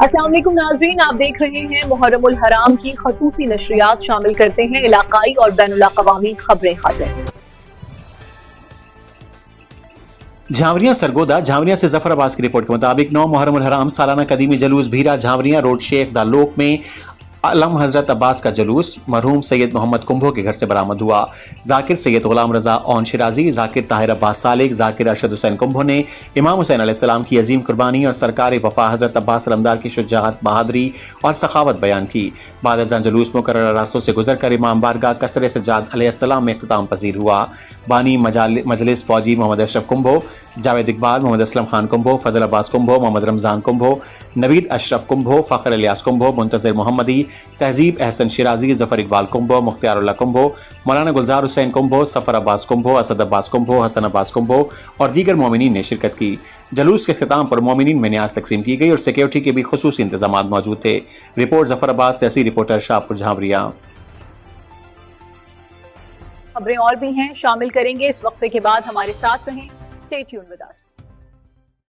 अस्सलाम वालेकुम नाज़रीन, आप देख रहे हैं मुहर्रम उल हराम की खसूसी नशरियात। शामिल करते हैं इलाकाई और बैनुल अक़वामी खबरें। झांवरियां सरगोदा। झांवरियां से जफर अब्बास की रिपोर्ट के मुताबिक 9 मुहर्रम उल हराम सालाना कदीमी जलूस भीरा झांवरियां रोड शेख दालोक में आलम हजरत अब्बास का जलूस मरहूम सैयद मोहम्मद कुंभो के घर से बरामद हुआ। जाकिर सैयद गुलाम रजा ओन शिराजी, जाकिर ताहिर अब्बास सालिक, जाकिर अरशद हुसैन कुंभो ने इमाम हुसैन अलैहिस्सलाम की अजीम कुर्बानी और सरकार वफा हजरत अब्बास अलमदार की शुजाअत, बहादुरी और सखावत बयान की। बाद अज़ान जुलूस मुकर्रर रास्तों से गुजर कर इमाम बारगाह कसर सज्जाद अलैहिस्सलाम में इख्तिताम पजीर हुआ। बानी मजलिस फौजी मोहम्मद अशरफ कुंभो, जावेद इकबाल, मोहम्मद असलम खान कुंभो, फजल अब्बास कुंभो, मोहम्मद रमजान कुंभो, नवीद अशरफ कुंभो, फ़खर इलियास कुंभो, मुंतज़िर मोहम्मदी, तहजीब अहसन शिराजी, जफर इकबाल कुंभो, मुख्तियारुल्लाह कुंभो, मौलाना गुलजार हुसैन कुंभो, सफर अब्बास कुंभो, असद अब्बास कुंभो, हसन अब्बास कुंभो और दीगर मोमिनीन ने शिरकत की। जलूस के ख़िताम पर मोमिनीन में न्याज तकसीम की गई और सिक्योरिटी के भी खुसूसी इंतजाम मौजूद थे। रिपोर्ट जफर अब्बास से ऐसी रिपोर्टर शाहपुर झांवरिया। खबरें और भी हैं, शामिल करेंगे इस वक्फे के बाद। हमारे साथ रहें, स्टे ट्यून्ड विद अस।